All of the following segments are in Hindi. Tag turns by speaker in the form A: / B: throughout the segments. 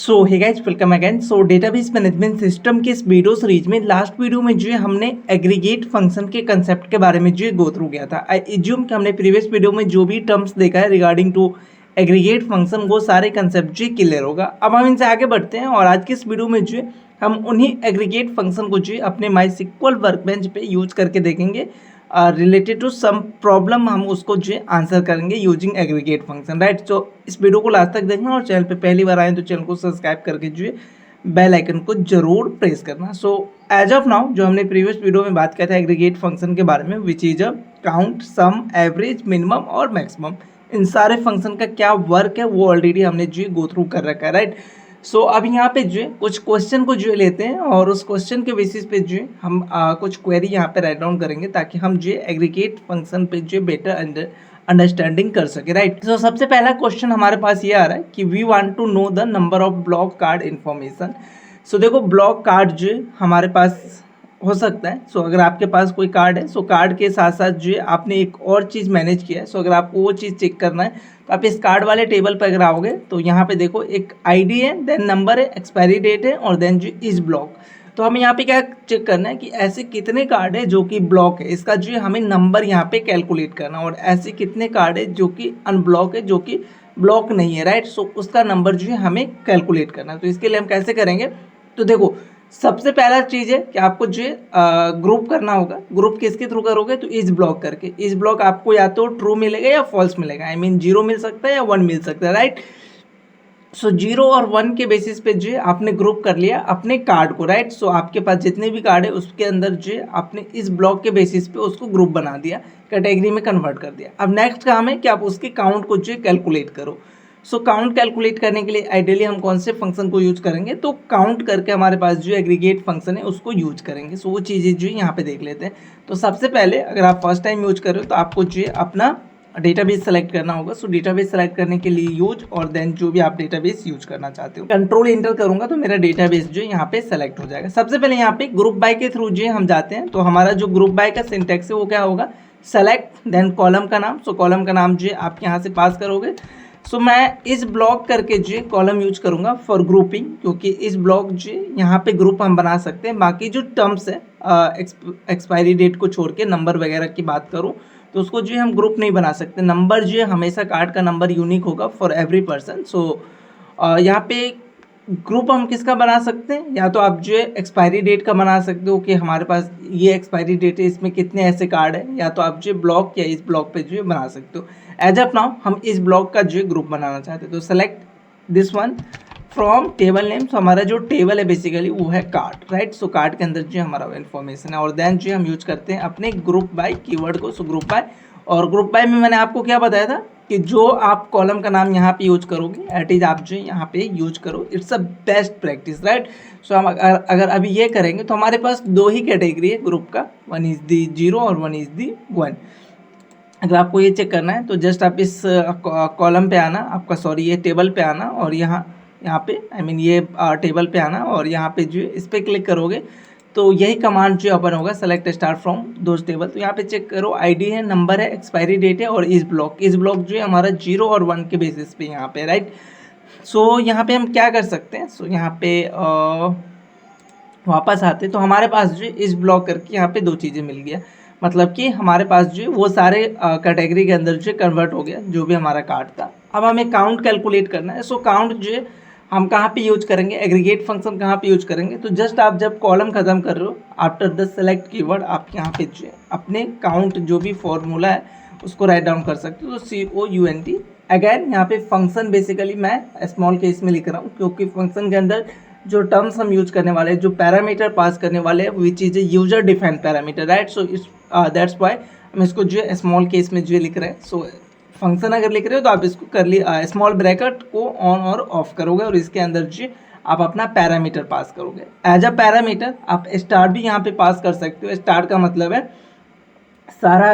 A: सो hey guys welcome again. So database management system के इस वीडियो सीरीज में लास्ट वीडियो में जो है हमने एग्रीगेट फंक्शन के कंसेप्ट के बारे में जो है गो थ्रू किया था। आई एज्यूम कि हमने प्रीवियस वीडियो में जो भी टर्म्स देखा है रिगार्डिंग टू एग्रीगेट फंक्शन वो सारे कंसेप्ट जो क्लियर होगा। अब हम इनसे आगे बढ़ते हैं और आज के इस वीडियो में जो है हम उन्हीं एग्रीगेट फंक्शन को जो है अपने माईस्क्ल वर्कबेंच पे यूज करके देखेंगे। रिलेटेड टू सम प्रॉब्लम हम उसको जो है आंसर करेंगे यूजिंग एग्रीगेट फंक्शन, राइट। सो इस वीडियो को लास्ट तक देखना और चैनल पे पहली बार आए तो चैनल को सब्सक्राइब करके जो है बेल आइकन को जरूर प्रेस करना। सो एज ऑफ नाउ जो हमने प्रीवियस वीडियो में बात किया था एग्रीगेट फंक्शन के बारे में, which is a count, sum, average, minimum और मैक्सिमम, इन सारे फंक्शन का क्या वर्क है वो ऑलरेडी हमने जो गो थ्रू कर रखा है, राइट। सो अब यहाँ पे जो है कुछ क्वेश्चन को जो है लेते हैं और उस क्वेश्चन के बेसिस पे जो है हम कुछ क्वेरी यहाँ पे राइट डाउन करेंगे ताकि हम जो है एग्रीगेट फंक्शन पे जो है बेटर अंडरस्टैंडिंग कर सके, राइट। तो सबसे पहला क्वेश्चन हमारे पास ये आ रहा है कि we want to know the number of block card information. So देखो ब्लॉक कार्ड जो है हमारे पास हो सकता है। सो अगर आपके पास कोई कार्ड है, सो कार्ड के साथ साथ जो है आपने एक और चीज़ मैनेज किया है। सो अगर आपको वो चीज़ चेक करना है तो आप इस कार्ड वाले टेबल पर अगर आओगे तो यहाँ पे देखो एक आईडी है, देन नंबर है, एक्सपायरी डेट है और देन जो इस ब्लॉक। तो हमें यहाँ पे क्या चेक करना है कि ऐसे कितने कार्ड है जो कि ब्लॉक है, इसका जो है हमें नंबर यहाँ पे कैलकुलेट करना, और ऐसे कितने कार्ड है जो कि अनब्लॉक है, जो कि ब्लॉक नहीं है, राइट। सो उसका नंबर जो है हमें कैलकुलेट करना है। तो इसके लिए हम कैसे करेंगे, तो देखो सबसे पहला चीज़ है कि आपको जो ग्रुप करना होगा। ग्रुप किसके थ्रू करोगे, तो इस ब्लॉक करके। इस ब्लॉक आपको या तो ट्रू मिलेगा या फॉल्स मिलेगा, आई मीन 0 मिल सकता है या 1 मिल सकता है, राइट। सो 0 और 1 के बेसिस पे जो है आपने ग्रुप कर लिया अपने कार्ड को, राइट। सो आपके पास जितने भी कार्ड है उसके अंदर जो है आपने इस ब्लॉक के बेसिस पे उसको ग्रुप बना दिया, कैटेगरी में कन्वर्ट कर दिया। अब नेक्स्ट काम है कि आप उसके काउंट को जो है कैलकुलेट करो। सो काउंट कैलकुलेट करने के लिए आइडियली हम कौन से फंक्शन को यूज करेंगे, तो काउंट करके हमारे पास जो एग्रीगेट फंक्शन है उसको यूज करेंगे। सो वो चीज़ें जो है यहाँ पे देख लेते हैं। तो सबसे पहले अगर आप फर्स्ट टाइम यूज कर रहे हो तो आपको जो है अपना डेटाबेस सेलेक्ट करना होगा। सो डेटाबेस सेलेक्ट करने के लिए यूज और देन जो भी आप डेटाबेस यूज करना चाहते हो, कंट्रोल इंटर करूंगा तो मेरा डेटाबेस जो यहाँ पे सेलेक्ट हो जाएगा। सबसे पहले यहाँ पे ग्रुप बाय के थ्रू जो हम जाते हैं, तो हमारा जो ग्रुप बाय का सिंटेक्स है वो क्या होगा, सेलेक्ट देन कॉलम का नाम। सो कॉलम का नाम जो आप यहाँ से पास करोगे। सो मैं इस ब्लॉक करके जो कॉलम यूज करूंगा फॉर ग्रुपिंग, क्योंकि इस ब्लॉक जो यहाँ पे ग्रुप हम बना सकते हैं। बाकी जो टर्म्स है एक्सपायरी डेट को छोड़ के नंबर वगैरह की बात करूँ तो उसको जो है हम ग्रुप नहीं बना सकते। नंबर जो है हमेशा कार्ड का नंबर यूनिक होगा फॉर एवरी पर्सन। सो यहाँ पे ग्रुप हम किसका बना सकते हैं, या तो आप जो है एक्सपायरी डेट का बना सकते हो कि हमारे पास ये एक्सपायरी डेट है, इसमें कितने ऐसे कार्ड है, या तो आप जो ब्लॉक या इस ब्लॉक पे जो है बना सकते हो। एज ऑफ नाउ हम इस ब्लॉक का जो है ग्रुप बनाना चाहते हैं, तो select this one from table name. So हमारा जो टेबल है बेसिकली वो है कार्ड, राइट। सो कार्ड के अंदर जो हमारा इन्फॉर्मेशन है, और देन जो हम यूज करते हैं अपने ग्रुप बाय कीवर्ड को। सो ग्रुप बाय, और ग्रुप बाय में मैंने आपको क्या बताया था कि जो आप कॉलम का नाम यहाँ पे यूज करोगे एट इज आप जो यहाँ पे यूज करो, it's a best practice, right. So हम अगर अभी ये करेंगे तो हमारे पास दो ही कैटेगरी है ग्रुप का, वन इज दी 0 और वन इज दी 1। अगर आपको ये चेक करना है तो जस्ट आप इस कॉलम पे आना, आपका सॉरी ये टेबल पे आना, और यहाँ पे आई मीन ये टेबल पे आना, और यहाँ पे जो इस पर क्लिक करोगे तो यही कमांड जो ओपन होगा, select star from those table. तो यहाँ पे चेक करो, आईडी है, नंबर है, एक्सपायरी डेट है, और इस ब्लॉक जो है हमारा 0 और 1 के बेसिस पे यहाँ पे, राइट। सो यहाँ पे हम क्या कर सकते हैं, सो यहाँ पे वापस आते तो हमारे पास जो इस ब्लॉक करके यहाँ पे दो चीज़ें मिल गया, मतलब कि हमारे पास जो है वो सारे कैटेगरी के अंदर जो कन्वर्ट हो गया जो भी हमारा कार्ड था। अब हमें काउंट कैलकुलेट करना है। सो काउंट जो है हम कहाँ पे यूज करेंगे, एग्रीगेट फंक्शन कहाँ पे यूज करेंगे, तो जस्ट आप जब कॉलम खत्म कर रहे हो आफ्टर द सेलेक्ट कीवर्ड, आप यहाँ पे जो है अपने काउंट जो भी फॉर्मूला है उसको राइट डाउन कर सकते हो। तो COUNT अगैन यहाँ पे फंक्शन बेसिकली मैं स्मॉल केस में लिख रहा हूँ, क्योंकि फंक्शन के अंदर जो टर्म्स हम यूज करने वाले हैं, जो पैरामीटर पास करने वाले हैं, which is a user defined parameter, right. So that's why हम इसको जो है स्मॉल केस में जो लिख रहे हैं। सो फंक्शन अगर लिख रहे हो तो आप इसको कर लिए स्मॉल ब्रैकेट को ऑन और ऑफ करोगे, और इसके अंदर जो आप अपना पैरामीटर पास करोगे। एज अ पैरामीटर आप स्टार भी यहाँ पे पास कर सकते हो। स्टार का मतलब है सारा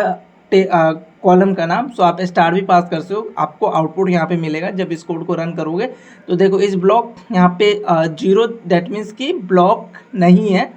A: कॉलम का नाम। सो आप स्टार भी पास कर सकते हो, आपको आउटपुट यहाँ पे मिलेगा जब इस कोड को रन करोगे। तो देखो इस ब्लॉक यहाँ पे 0, दैट मीन्स कि ब्लॉक नहीं है,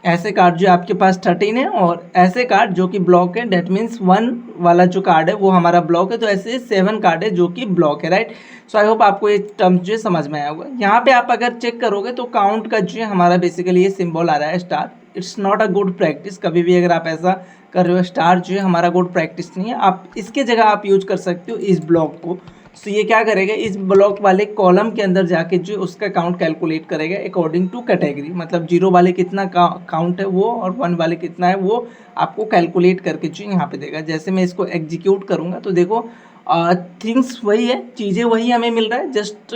A: ऐसे कार्ड जो आपके पास 13 है और ऐसे कार्ड जो कि ब्लॉक है, डेट मीन्स 1 वाला जो कार्ड है वो हमारा ब्लॉक है, तो ऐसे 7 कार्ड है जो कि ब्लॉक है, राइट। सो आई होप आपको ये टर्म्स जो है समझ में आया होगा। यहाँ पे आप अगर चेक करोगे तो काउंट का जो है हमारा बेसिकली ये सिंबल आ रहा है star. It's not a good practice. कभी भी अगर आप ऐसा कर रहे हो, स्टार जो है हमारा गुड प्रैक्टिस नहीं है। आप इसके जगह आप यूज कर सकते हो इस ब्लॉक को। तो ये क्या करेगा, इस ब्लॉक वाले कॉलम के अंदर जाके जो उसका काउंट कैलकुलेट करेगा अकॉर्डिंग टू कैटेगरी, मतलब 0 वाले कितना काउंट है वो और 1 वाले कितना है वो आपको कैलकुलेट करके जो यहाँ पे देगा। जैसे मैं इसको एग्जीक्यूट करूँगा तो देखो थिंग्स वही है, चीज़ें वही हमें मिल रहा है, जस्ट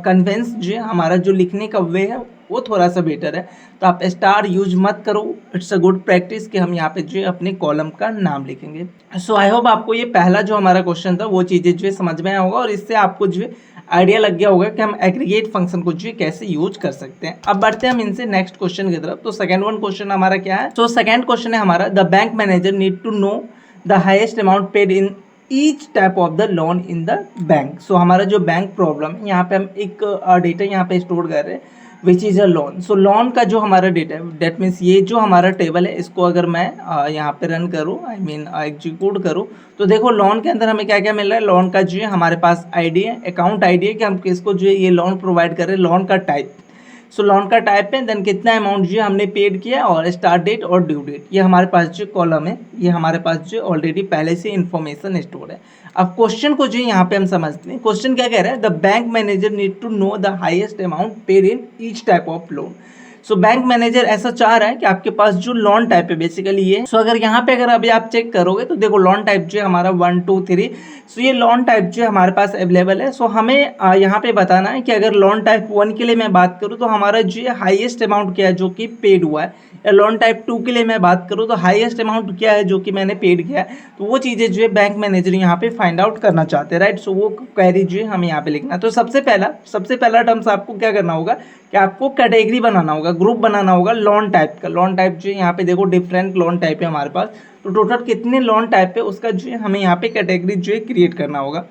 A: कन्वेंस जो है हमारा जो लिखने का वे है वो थोड़ा सा बेटर है। तो आप स्टार यूज मत करो, इट्स अ गुड प्रैक्टिस कि हम यहाँ पे जो है अपने कॉलम का नाम लिखेंगे। सो आई होप आपको ये पहला जो हमारा क्वेश्चन था वो चीज़ें जो है समझ में आया होगा और इससे आपको जो है आइडिया लग गया होगा कि हम एग्रीगेट फंक्शन को जो है कैसे यूज कर सकते हैं। अब बढ़ते हैं हम इनसे नेक्स्ट क्वेश्चन की तरफ। तो सेकंड वन क्वेश्चन हमारा क्या है, तो सेकंड क्वेश्चन है हमारा, the bank manager need to know the highest amount paid in each type of the loan in the bank. So हमारा जो बैंक प्रॉब्लम है, यहाँ पे हम एक डेटा यहाँ पे स्टोर कर रहे हैं which is a loan. So loan का जो हमारा डेटा है, डेट मीन्स ये जो हमारा टेबल है इसको अगर मैं यहाँ पे रन करूँ, आई मीन एग्जीक्यूट करूँ, तो देखो लोन के अंदर हमें क्या क्या मिल रहा है। लोन का जो है हमारे पास आईडी है, अकाउंट आईडी है कि हम किसको जो है ये लोन प्रोवाइड कर रहे हैं, लोन का टाइप। सो लोन का टाइप है, देन कितना अमाउंट जो हमने पेड किया और स्टार्ट डेट और ड्यू डेट, ये हमारे पास जो कॉलम है ये हमारे पास जो ऑलरेडी पहले से इन्फॉर्मेशन स्टोर है। अब क्वेश्चन को जो यहाँ पे हम समझते हैं, क्वेश्चन क्या कह रहा है, the bank manager need to know the highest amount paid in each type of loan. So bank manager ऐसा चाह रहा है कि आपके पास जो लोन टाइप है बेसिकली ये। सो अगर यहाँ पे अगर अभी आप चेक करोगे तो देखो लोन टाइप जो है हमारा 1 2 3, सो ये लोन टाइप जो है हमारे पास अवेलेबल है। सो हमें यहाँ पे बताना है कि अगर लोन टाइप 1 के लिए मैं बात करूँ तो हमारा जो है हाईएस्ट अमाउंट क्या है जो कि पेड हुआ है, या लोन टाइप 2 के लिए मैं बात करूँ तो हाईएस्ट अमाउंट क्या है जो कि मैंने पेड किया है। तो वो चीज़ें जो है बैंक मैनेजर यहाँ पे फाइंड आउट करना चाहते हैं, राइट। सो वो क्वेरी जो है हमें यहाँ पे लिखना है। तो सबसे पहला टर्म्स आपको क्या करना होगा कि आपको कैटेगरी बनाना होगा, ग्रुप बनाना होगा लोन टाइप का। लोन टाइप जो है यहाँ पे देखो डिफरेंट लोन टाइप है हमारे पास, तो टोटल कितने लोन टाइप है उसका जो है हमें यहाँ पे कैटेगरी जो है क्रिएट करना होगा।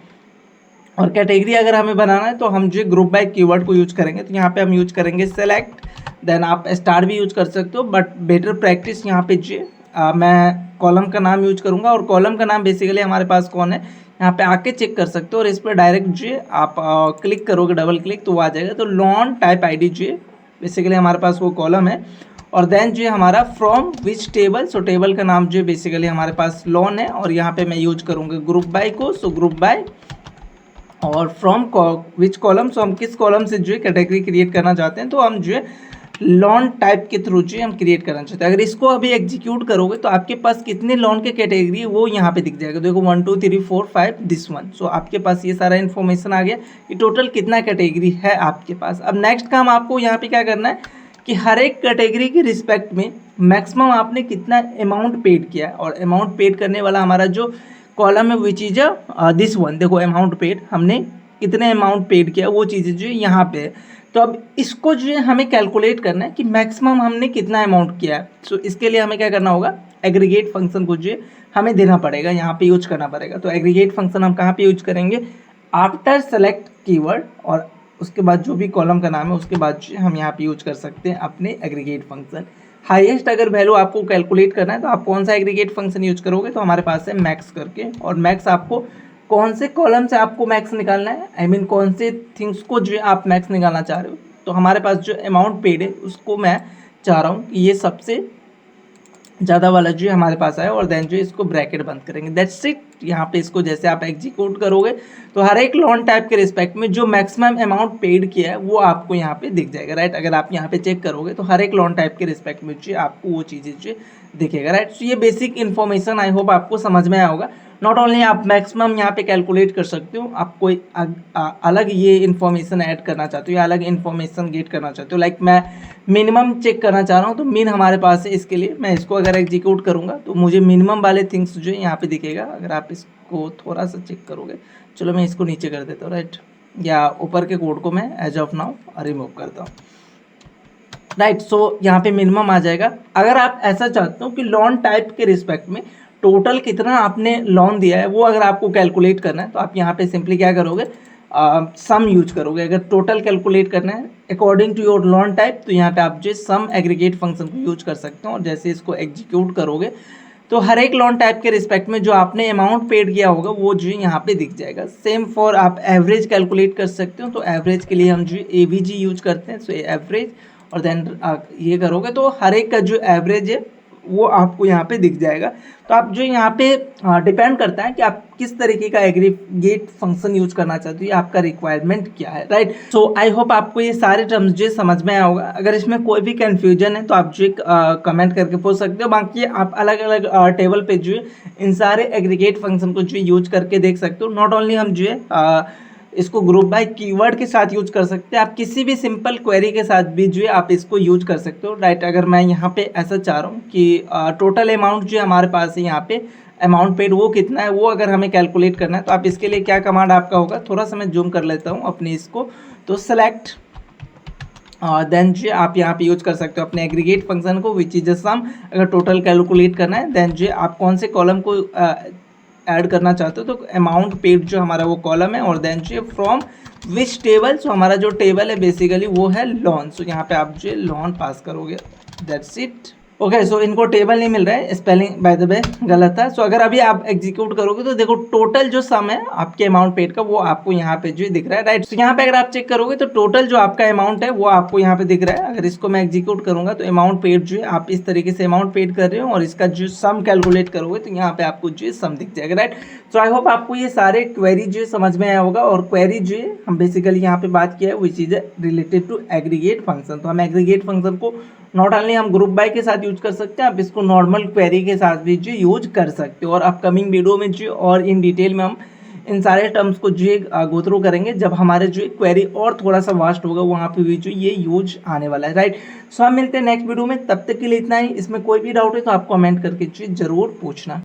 A: और कैटेगरी अगर हमें बनाना है तो हम जो ग्रुप बाय कीवर्ड को यूज करेंगे। तो यहाँ पे हम यूज करेंगे सेलेक्ट, देन आप स्टार भी यूज कर सकते हो, बट बेटर प्रैक्टिस यहाँ पे जो मैं कॉलम का नाम यूज करूँगा। और कॉलम का नाम बेसिकली हमारे पास कौन है, यहाँ पे आके चेक कर सकते हो और इस पर डायरेक्ट जो है आप क्लिक करोगे, डबल क्लिक, तो वो आ जाएगा। तो लोन टाइप आईडी जो है बेसिकली हमारे पास वो कॉलम है। और देन जो है हमारा from which table, so table का नाम जो है बेसिकली हमारे पास लोन है और यहाँ पे मैं यूज करूँगा ग्रुप बाय को, सो ग्रुप बाय। और फ्रॉम विच कॉलम, सो हम किस कॉलम से जो है कैटेगरी क्रिएट करना चाहते हैं, तो हम जो है लोन टाइप के थ्रू जो है हम क्रिएट करना चाहते हैं। अगर इसको अभी एग्जीक्यूट करोगे तो आपके पास कितने लोन के कैटेगरी है वो यहाँ पे दिख जाएगा। देखो 1 2 3 4 5 दिस वन। सो आपके पास ये सारा इन्फॉर्मेशन आ गया कि टोटल कितना कैटेगरी है आपके पास। अब नेक्स्ट काम आपको यहाँ पे क्या करना है कि हर एक कैटेगरी के रिस्पेक्ट में मैक्सिमम आपने कितना अमाउंट पेड किया है, और अमाउंट पेड करने वाला हमारा जो कॉलम है विच इज दिस वन। देखो अमाउंट पेड, हमने कितने अमाउंट पेड किया वो चीज़ें जो है यहाँ पे है। तो अब इसको जो है हमें कैलकुलेट करना है कि मैक्सिमम हमने कितना अमाउंट किया है। सो इसके लिए हमें क्या करना होगा, एग्रीगेट फंक्शन को जो है हमें देना पड़ेगा, यहाँ पे यूज करना पड़ेगा। तो एग्रीगेट फंक्शन हम कहाँ पे यूज करेंगे, आफ्टर सेलेक्ट कीवर्ड, और उसके बाद जो भी कॉलम का नाम है उसके बाद जो हम यहाँ पे यूज कर सकते हैं अपने एग्रीगेट फंक्शन। हाईएस्ट अगर वैल्यू आपको कैलकुलेट करना है तो आप कौन सा एग्रीगेट फंक्शन यूज करोगे, तो हमारे पास है मैक्स करके। और मैक्स आपको कौन से कॉलम से आपको मैक्स निकालना है, आई मीन कौन से थिंग्स को जो है आप मैक्स निकालना चाह रहे हो। तो हमारे पास जो अमाउंट पेड है उसको मैं चाह रहा हूँ कि ये सबसे ज़्यादा वाला जो है हमारे पास आए, और देन जो इसको ब्रैकेट बंद करेंगे, दैट्स इट। यहाँ पे इसको जैसे आप एग्जीक्यूट करोगे तो हर एक लोन टाइप के रिस्पेक्ट में जो मैक्सिमम अमाउंट पेड किया है वो आपको यहाँ पे दिख जाएगा, राइट। अगर आप यहाँ पे चेक करोगे तो हर एक लोन टाइप के रिस्पेक्ट में जो आपको वो चीज़ें जो दिखेगा, राइट। तो ये बेसिक इन्फॉर्मेशन आई होप आपको समझ में आया होगा। नॉट ओनली आप मैक्सिमम यहाँ पे कैलकुलेट कर सकते हो, आप कोई अलग ये इन्फॉर्मेशन ऐड करना चाहते हो या अलग इन्फॉर्मेशन गेट करना चाहते हो। लाइक मैं मिनिमम चेक करना चाह रहा हूँ तो मिन हमारे पास है, इसके लिए मैं इसको अगर एग्जीक्यूट करूँगा तो मुझे मिनिमम वाले थिंग्स जो है यहाँ पे दिखेगा। अगर आप इसको थोड़ा सा चेक करोगे, चलो मैं इसको नीचे कर देता हूँ, राइट, या ऊपर के कोड को मैं एज ऑफ नाउ रिमूव करता हूँ, राइट। सो यहाँ पे मिनिमम आ जाएगा। अगर आप ऐसा चाहते हो कि लोन टाइप के रिस्पेक्ट में टोटल कितना आपने लोन दिया है वो अगर आपको कैलकुलेट करना है तो आप यहाँ पे सिंपली क्या करोगे, सम यूज करोगे। अगर टोटल कैलकुलेट करना है according to your loan type, तो यहाँ पे आप जो सम एग्रीगेट फंक्शन को यूज कर सकते हो, और जैसे इसको एग्जीक्यूट करोगे तो हर एक लोन टाइप के रिस्पेक्ट में जो आपने अमाउंट पेड किया होगा वो जो यहाँ पे दिख जाएगा। सेम फॉर आप एवरेज कैलकुलेट कर सकते हो, तो एवरेज के लिए हम जो एवीजी यूज करते हैं, सो एवरेज, और देन ये करोगे तो हर एक का जो एवरेज है वो आपको यहाँ पे दिख जाएगा। तो आप जो यहाँ पे डिपेंड करता है कि आप किस तरीके का एग्रीगेट फंक्शन यूज करना चाहते हो, आपका रिक्वायरमेंट क्या है, राइट। सो आई होप आपको ये सारे टर्म्स जो समझ में आया होगा। अगर इसमें कोई भी कंफ्यूजन है तो आप जो कमेंट करके पूछ सकते हो। बाकी आप अलग अलग टेबल पे जो है इन सारे एग्रीगेट फंक्शन को जो यूज करके देख सकते हो। नॉट ओनली हम जो है इसको ग्रुप बाय कीवर्ड के साथ यूज कर सकते हैं, आप किसी भी सिंपल क्वेरी के साथ भी जो है आप इसको यूज कर सकते हो, राइट। अगर मैं यहाँ पे ऐसा चाह रहा हूँ कि टोटल अमाउंट जो हमारे पास है यहाँ पे अमाउंट पेड वो कितना है, वो अगर हमें कैलकुलेट करना है, तो आप इसके लिए क्या कमांड आपका होगा, थोड़ा सा मैं जूम कर लेता हूँ अपने इसको, तो सेलेक्ट देन जो आप यहाँ पे यूज कर सकते हो अपने एग्रीगेट फंक्शन को, विच इज सम। अगर टोटल कैलकुलेट करना है देन जो आप कौन से कॉलम को ऐड करना चाहते हो, तो अमाउंट पेड जो हमारा वो कॉलम है, और देन जो फ्रॉम विच टेबल, सो हमारा जो टेबल है बेसिकली वो है लोन, सो यहाँ पे आप जो लोन पास करोगे, दैट्स इट। ओके, सो इनको टेबल नहीं मिल रहा है, स्पेलिंग बाय द वे गलत था। सो अगर अभी आप एग्जीक्यूट करोगे तो देखो टोटल जो सम है आपके अमाउंट पेड का वो आपको यहाँ पे जो दिख रहा है, राइट। सो यहाँ पे अगर आप चेक करोगे तो टोटल जो आपका अमाउंट है वो आपको यहाँ पे दिख रहा है। अगर इसको मैं एग्जीक्यूट करूंगा तो अमाउंट पेड जो है आप इस तरीके से अमाउंट पेड कर रहे हो, और इसका जो सम कैलकुलेट करोगे तो यहाँ पे आपको जो सम दिख जाएगा, राइट। सो आई होप आपको ये सारे क्वेरी जो समझ में आया होगा। और क्वेरी जो है हम बेसिकली यहाँ पे बात किया है which is related to aggregate function. तो हम एग्रीगेट फंक्शन को नॉट ओनली हम ग्रुप बाय के साथ यूज कर सकते हैं, आप इसको नॉर्मल क्वेरी के साथ भी जो यूज कर सकते हो। और अपकमिंग वीडियो में जो और इन डिटेल में हम इन सारे टर्म्स को जो गो थ्रू करेंगे, जब हमारे जो क्वेरी और थोड़ा सा वास्ट होगा वहाँ पे भी जो ये यूज आने वाला है, राइट। सो हम मिलते हैं नेक्स्ट वीडियो में, तब तक के लिए इतना ही। इसमें कोई भी डाउट है तो आप कमेंट करके जरूर पूछना।